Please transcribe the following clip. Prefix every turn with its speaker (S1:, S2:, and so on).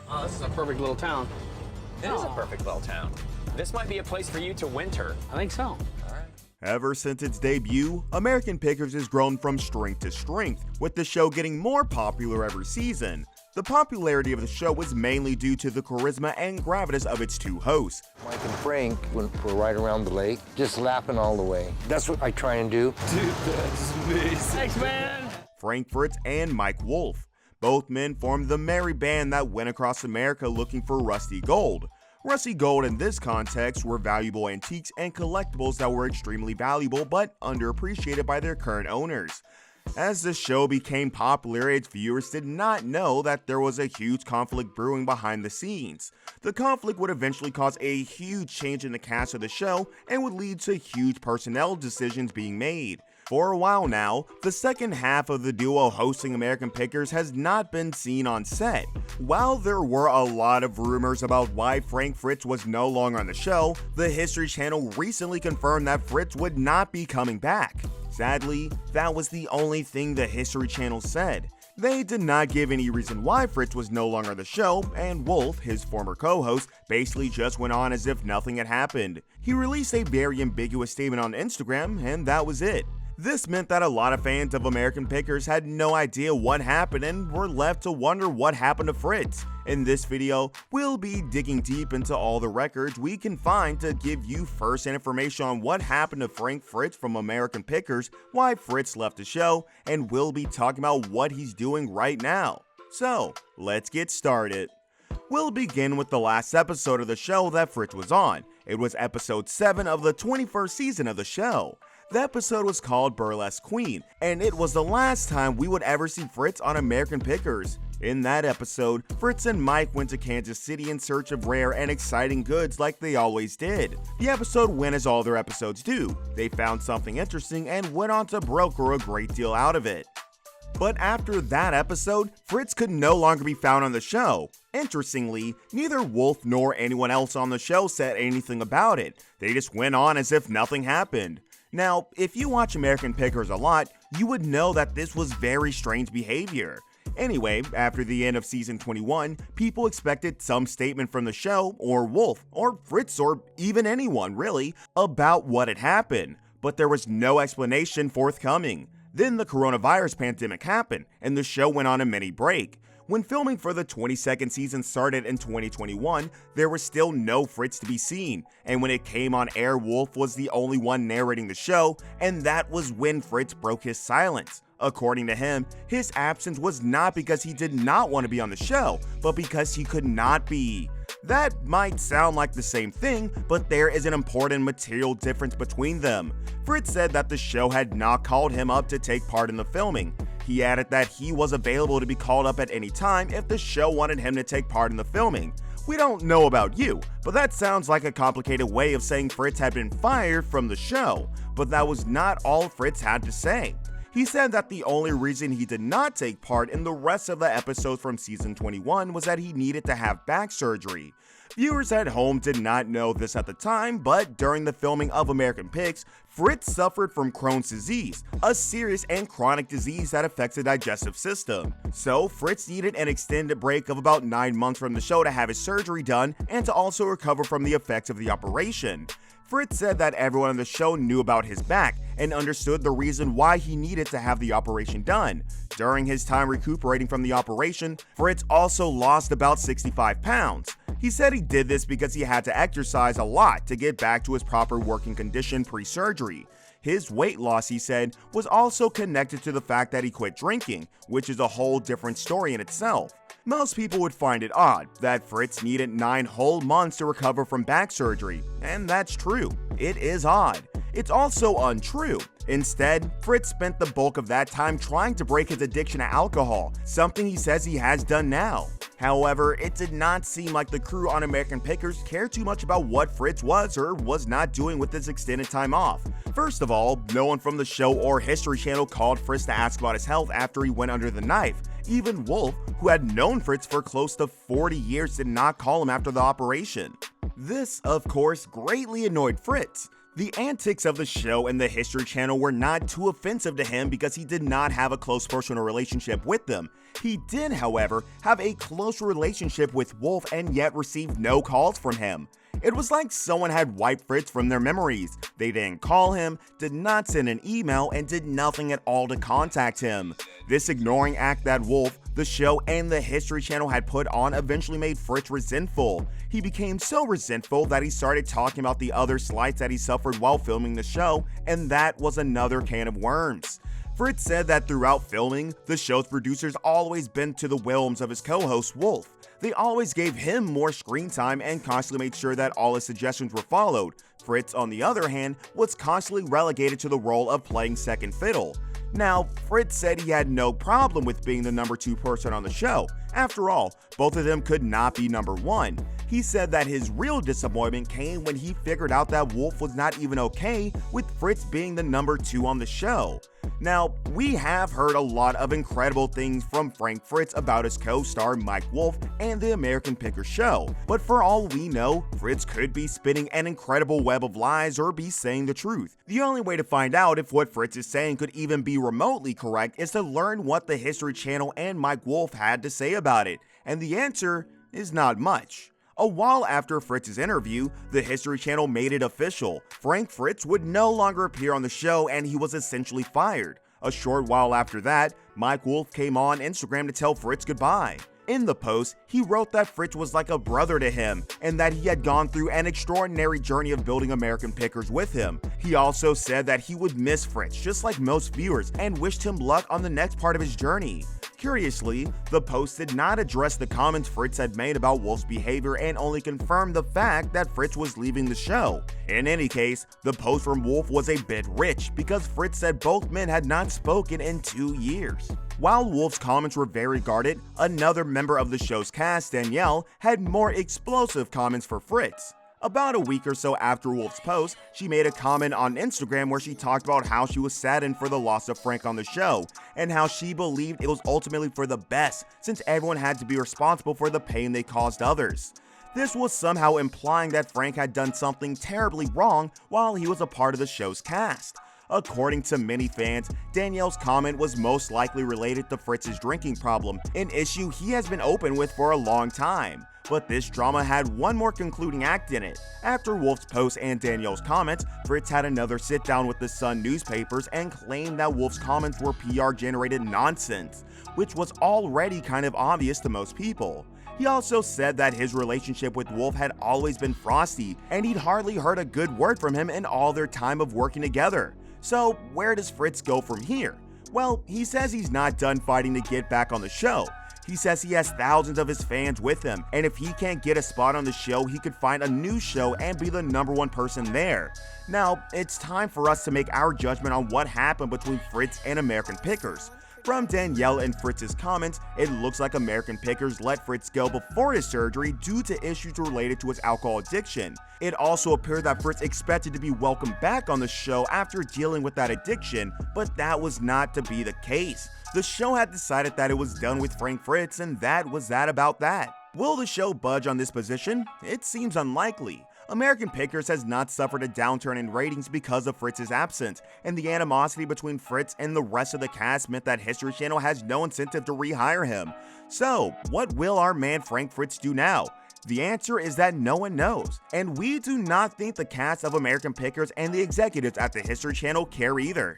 S1: Oh, this is a perfect little town.
S2: It is a perfect little town. This might be a place for you to winter.
S1: I think so.
S2: All right.
S3: Ever since its debut, American Pickers has grown from strength to strength, with the show getting more popular every season. The popularity of the show was mainly due to the charisma and gravitas of its two hosts.
S4: Mike and Frank were right around the lake, just laughing all the way. That's what I try and do.
S1: Dude, that's amazing. Thanks, man.
S3: Frank Fritz and Mike Wolfe. Both men formed the merry band that went across America looking for rusty gold. Rusty gold in this context were valuable antiques and collectibles that were extremely valuable but underappreciated by their current owners. As the show became popular, its viewers did not know that there was a huge conflict brewing behind the scenes. The conflict would eventually cause a huge change in the cast of the show and would lead to huge personnel decisions being made. For a while now, the second half of the duo hosting American Pickers has not been seen on set. While there were a lot of rumors about why Frank Fritz was no longer on the show, the History Channel recently confirmed that Fritz would not be coming back. Sadly, that was the only thing the History Channel said. They did not give any reason why Fritz was no longer on the show, and Wolfe, his former co-host, basically just went on as if nothing had happened. He released a very ambiguous statement on Instagram, and that was it. This meant that a lot of fans of American Pickers had no idea what happened and were left to wonder what happened to Fritz. In this video, we'll be digging deep into all the records we can find to give you first-hand information on what happened to Frank Fritz from American Pickers, why Fritz left the show, and we'll be talking about what he's doing right now. So, let's get started. We'll begin with the last episode of the show that Fritz was on. It was episode 7 of the 21st season of the show. The episode was called Burlesque Queen, and it was the last time we would ever see Fritz on American Pickers. In that episode, Fritz and Mike went to Kansas City in search of rare and exciting goods like they always did. The episode went as all their episodes do. They found something interesting and went on to broker a great deal out of it. But after that episode, Fritz could no longer be found on the show. Interestingly, neither Wolfe nor anyone else on the show said anything about it. They just went on as if nothing happened. Now, if you watch American Pickers a lot, you would know that this was very strange behavior. Anyway, after the end of season 21, people expected some statement from the show, or Wolfe, or Fritz, or even anyone really, about what had happened, but there was no explanation forthcoming. Then the coronavirus pandemic happened, and the show went on a mini break. When filming for the 22nd season started in 2021, there was still no Fritz to be seen, and when it came on air, Wolfe was the only one narrating the show, and that was when Fritz broke his silence. According to him, his absence was not because he did not want to be on the show, but because he could not be. That might sound like the same thing, but there is an important material difference between them. Fritz said that the show had not called him up to take part in the filming. He added that he was available to be called up at any time if the show wanted him to take part in the filming. We don't know about you, but that sounds like a complicated way of saying Fritz had been fired from the show, but that was not all Fritz had to say. He said that the only reason he did not take part in the rest of the episodes from season 21 was that he needed to have back surgery. Viewers at home did not know this at the time, but during the filming of American Pigs, Fritz suffered from Crohn's disease, a serious and chronic disease that affects the digestive system. So Fritz needed an extended break of about 9 months from the show to have his surgery done and to also recover from the effects of the operation. Fritz said that everyone on the show knew about his back and understood the reason why he needed to have the operation done. During his time recuperating from the operation, Fritz also lost about 65 pounds. He said he did this because he had to exercise a lot to get back to his proper working condition pre-surgery. His weight loss, he said, was also connected to the fact that he quit drinking, which is a whole different story in itself. Most people would find it odd that Fritz needed 9 whole months to recover from back surgery, and that's true. It is odd. It's also untrue. Instead, Fritz spent the bulk of that time trying to break his addiction to alcohol, something he says he has done now. However, it did not seem like the crew on American Pickers cared too much about what Fritz was or was not doing with his extended time off. First of all, no one from the show or History Channel called Fritz to ask about his health after he went under the knife. Even Wolfe, who had known Fritz for close to 40 years, did not call him after the operation. This, of course, greatly annoyed Fritz. The antics of the show and the History Channel were not too offensive to him because he did not have a close personal relationship with them. He did, however, have a close relationship with Wolfe and yet received no calls from him. It was like someone had wiped Fritz from their memories. They didn't call him, did not send an email, and did nothing at all to contact him. This ignoring act that Wolfe, the show, and the History Channel had put on eventually made Fritz resentful. He became so resentful that he started talking about the other slights that he suffered while filming the show, and that was another can of worms. Fritz said that throughout filming, the show's producers always bent to the whims of his co-host Wolfe. They always gave him more screen time and constantly made sure that all his suggestions were followed. Fritz, on the other hand, was constantly relegated to the role of playing second fiddle. Now, Fritz said he had no problem with being the number 2 person on the show. After all, both of them could not be number 1. He said that his real disappointment came when he figured out that Wolfe was not even okay with Fritz being the number 2 on the show. Now, we have heard a lot of incredible things from Frank Fritz about his co-star Mike Wolfe and the American Picker show, but for all we know, Fritz could be spinning an incredible web of lies or be saying the truth. The only way to find out if what Fritz is saying could even be remotely correct is to learn what the History Channel and Mike Wolfe had to say about it, and the answer is not much. A while after Fritz's interview, the History Channel made it official. Frank Fritz would no longer appear on the show and he was essentially fired. A short while after that, Mike Wolfe came on Instagram to tell Fritz goodbye. In the post, he wrote that Fritz was like a brother to him and that he had gone through an extraordinary journey of building American Pickers with him. He also said that he would miss Fritz just like most viewers and wished him luck on the next part of his journey. Curiously, the post did not address the comments Fritz had made about Wolfe's behavior and only confirmed the fact that Fritz was leaving the show. In any case, the post from Wolfe was a bit rich because Fritz said both men had not spoken in 2 years. While Wolfe's comments were very guarded, another member of the show's cast, Danielle, had more explosive comments for Fritz. About a week or so after Wolfe's post, she made a comment on Instagram where she talked about how she was saddened for the loss of Frank on the show, and how she believed it was ultimately for the best since everyone had to be responsible for the pain they caused others. This was somehow implying that Frank had done something terribly wrong while he was a part of the show's cast. According to many fans, Danielle's comment was most likely related to Fritz's drinking problem, an issue he has been open with for a long time. But this drama had one more concluding act in it. After Wolfe's post and Danielle's comments, Fritz had another sit down with the Sun newspapers and claimed that Wolfe's comments were PR-generated nonsense, which was already kind of obvious to most people. He also said that his relationship with Wolfe had always been frosty, and he'd hardly heard a good word from him in all their time of working together. So where does Fritz go from here? Well, he says he's not done fighting to get back on the show. He says he has thousands of his fans with him, and if he can't get a spot on the show, he could find a new show and be the number 1 person there. Now, it's time for us to make our judgment on what happened between Fritz and American Pickers. From Danielle and Fritz's comments, it looks like American Pickers let Fritz go before his surgery due to issues related to his alcohol addiction. It also appeared that Fritz expected to be welcomed back on the show after dealing with that addiction, but that was not to be the case. The show had decided that it was done with Frank Fritz, and that was that about that. Will the show budge on this position? It seems unlikely. American Pickers has not suffered a downturn in ratings because of Fritz's absence, and the animosity between Fritz and the rest of the cast meant that History Channel has no incentive to rehire him. So, what will our man Frank Fritz do now? The answer is that no one knows, and we do not think the cast of American Pickers and the executives at the History Channel care either.